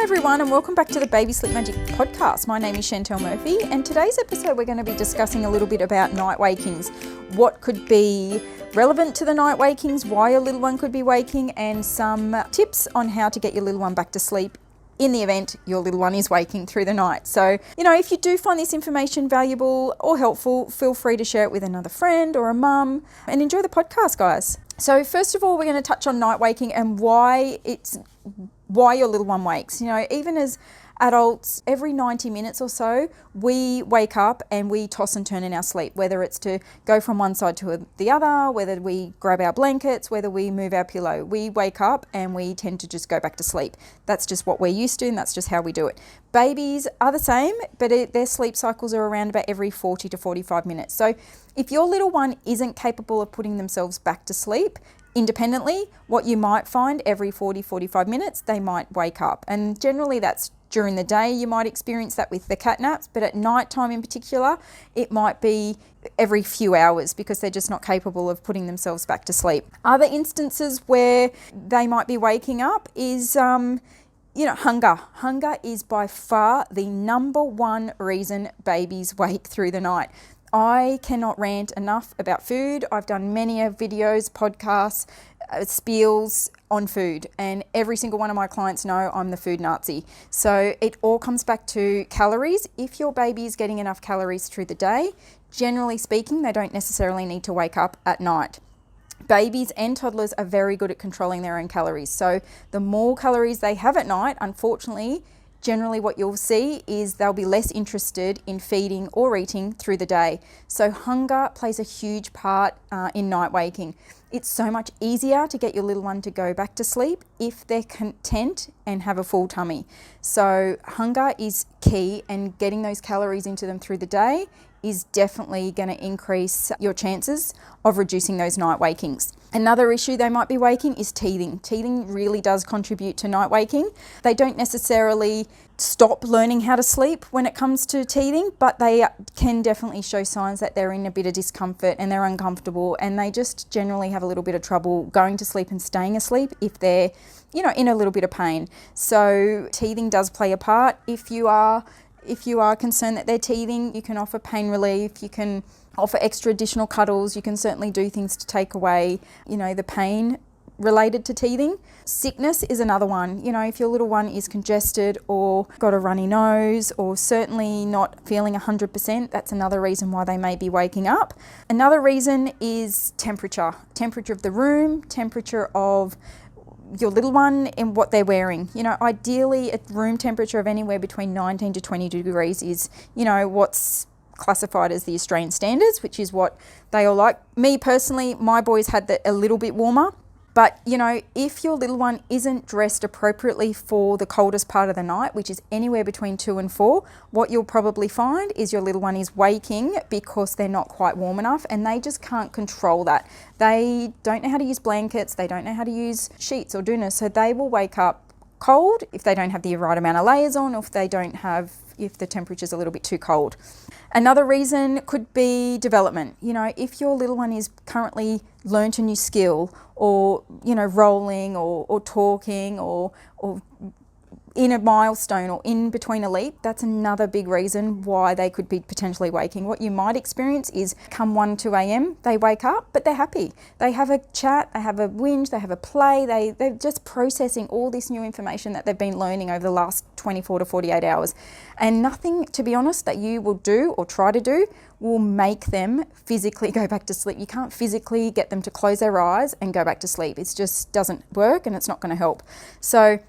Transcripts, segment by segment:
everyone, and welcome back to the Baby Sleep Magic podcast. My name is Chantal Murphy, and today's episode we're going to be discussing a little bit about night wakings, what could be relevant to the night wakings, why your little one could be waking, and some tips on how to get your little one back to sleep in the event your little one is waking through the night. So, if you do find this information valuable or helpful, feel free to share it with another friend or a mum, and enjoy the podcast, guys. So first of all, we're going to touch on night waking and why your little one wakes. Even as adults, every 90 minutes or so, we wake up and we toss and turn in our sleep, whether it's to go from one side to the other, whether we grab our blankets, whether we move our pillow. We wake up and we tend to just go back to sleep. That's just what we're used to, and that's just how we do it. Babies are the same, but their sleep cycles are around about every 40 to 45 minutes. So if your little one isn't capable of putting themselves back to sleep independently, what you might find every 40-45 minutes, they might wake up. And generally that's during the day. You might experience that with the cat naps, but at night time in particular, it might be every few hours because they're just not capable of putting themselves back to sleep. Other instances where they might be waking up is hunger. Hunger is by far the number one reason babies wake through the night. I cannot rant enough about food. I've done many videos, podcasts, spiels on food, and every single one of my clients know I'm the food Nazi. So it all comes back to calories. If your baby is getting enough calories through the day, generally speaking, they don't necessarily need to wake up at night. Babies and toddlers are very good at controlling their own calories. So the more calories they have at night, unfortunately, generally what you'll see is they'll be less interested in feeding or eating through the day. So hunger plays a huge part in night waking. It's so much easier to get your little one to go back to sleep if they're content and have a full tummy. So hunger is key, and getting those calories into them through the day is definitely going to increase your chances of reducing those night wakings. Another issue they might be waking is teething. Teething really does contribute to night waking. They don't necessarily stop learning how to sleep when it comes to teething, but they can definitely show signs that they're in a bit of discomfort and they're uncomfortable, and they just generally have a little bit of trouble going to sleep and staying asleep if they're, in a little bit of pain. So teething does play a part. If you are concerned that they're teething, you can offer pain relief, you can offer extra additional cuddles, you can certainly do things to take away, the pain related to teething. Sickness is another one. If your little one is congested or got a runny nose or certainly not feeling 100%, that's another reason why they may be waking up. Another reason is temperature of the room, temperature of your little one and what they're wearing. Ideally a room temperature of anywhere between 19 to 22 degrees is, what's classified as the Australian standards, which is what they all like. Me personally, my boys had that a little bit warmer. But, if your little one isn't dressed appropriately for the coldest part of the night, which is anywhere between 2 and 4, what you'll probably find is your little one is waking because they're not quite warm enough, and they just can't control that. They don't know how to use blankets, they don't know how to use sheets or doonas, so they will wake up cold if they don't have the right amount of layers on, or if the temperature's a little bit too cold. Another reason could be development. If your little one is currently learnt a new skill, or rolling or talking or in a milestone or in between a leap, that's another big reason why they could be potentially waking. What you might experience is come 1-2 a.m, they wake up, but they're happy. They have a chat, they have a whinge, they have a play, they're just processing all this new information that they've been learning over the last 24 to 48 hours. And nothing, to be honest, that you will do or try to do will make them physically go back to sleep. You can't physically get them to close their eyes and go back to sleep. It just doesn't work, and it's not going to help. So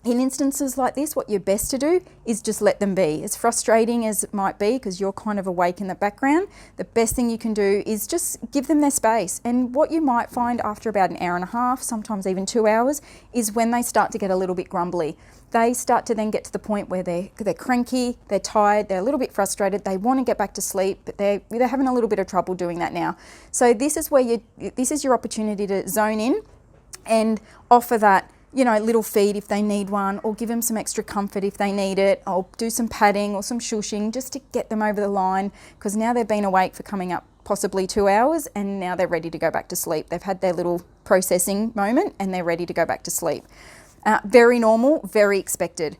in instances like this, what you're best to do is just let them be. As frustrating as it might be because you're kind of awake in the background, the best thing you can do is just give them their space. And what you might find after about an hour and a half, sometimes even 2 hours, is when they start to get a little bit grumbly. They start to then get to the point where they're cranky, they're tired, they're a little bit frustrated, they want to get back to sleep, but they're having a little bit of trouble doing that now. So this is your opportunity to zone in and offer that little feed if they need one, or give them some extra comfort if they need it, or do some padding or some shushing just to get them over the line, because now they've been awake for coming up possibly 2 hours, and now they're ready to go back to sleep. They've had their little processing moment and they're ready to go back to sleep. Very normal, very expected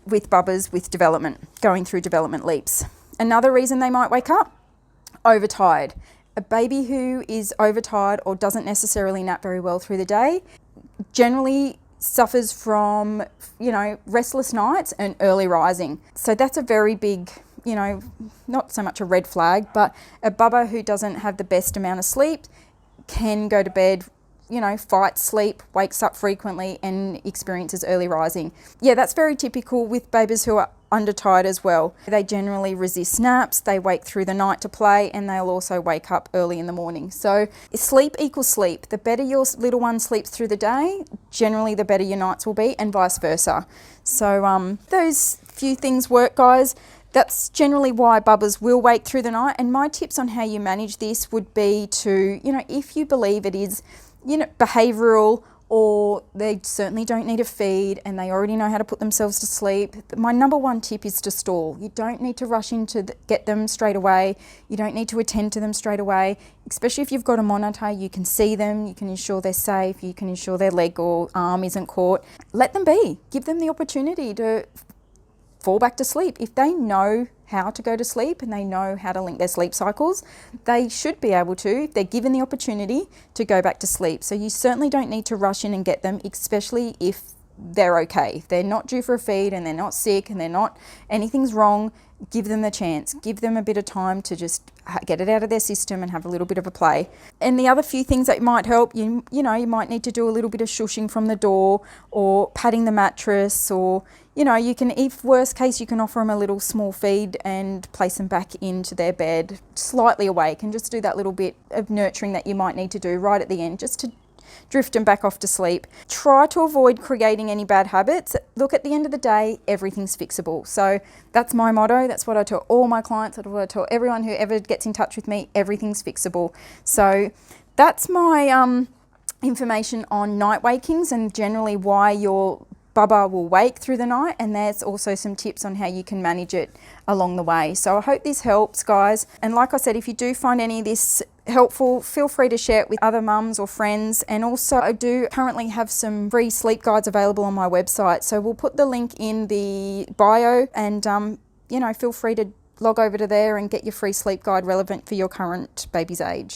with bubbas with development, going through development leaps. Another reason they might wake up, overtired. A baby who is overtired or doesn't necessarily nap very well through the day generally suffers from, restless nights and early rising. So that's a very big, not so much a red flag, but a bubba who doesn't have the best amount of sleep can go to bed, fight sleep, wakes up frequently and experiences early rising. Yeah, that's very typical with babies who are undertired as well. They generally resist naps, they wake through the night to play, and they'll also wake up early in the morning. So sleep equals sleep. The better your little one sleeps through the day, generally the better your nights will be, and vice versa. So those few things work, guys. That's generally why bubbas will wake through the night. And my tips on how you manage this would be to, if you believe it is, behavioural, or they certainly don't need a feed and they already know how to put themselves to sleep, my number one tip is to stall. You don't need to rush in to get them straight away. You don't need to attend to them straight away, especially if you've got a monitor. You can see them, you can ensure they're safe, you can ensure their leg or arm isn't caught. Let them be. Give them the opportunity to fall back to sleep. If they know how to go to sleep and they know how to link their sleep cycles, they should be able to, if they're given the opportunity, to go back to sleep. So you certainly don't need to rush in and get them, especially if they're okay. If they're not due for a feed and they're not sick and anything's wrong, give them the chance. Give them a bit of time to just get it out of their system and have a little bit of a play. And the other few things that might help, you might need to do a little bit of shushing from the door or patting the mattress, or you can, if worst case, you can offer them a little small feed and place them back into their bed slightly awake, and just do that little bit of nurturing that you might need to do right at the end, just to drift them back off to sleep. Try to avoid creating any bad habits. Look, at the end of the day, everything's fixable. So that's my motto. That's what I tell all my clients. That's what I tell everyone who ever gets in touch with me. Everything's fixable. So that's my information on night wakings and generally why your bubba will wake through the night, and there's also some tips on how you can manage it along the way. So I hope this helps, guys. And like I said, if you do find any of this helpful, feel free to share it with other mums or friends. And also, I do currently have some free sleep guides available on my website, so we'll put the link in the bio, and feel free to log over to there and get your free sleep guide relevant for your current baby's age.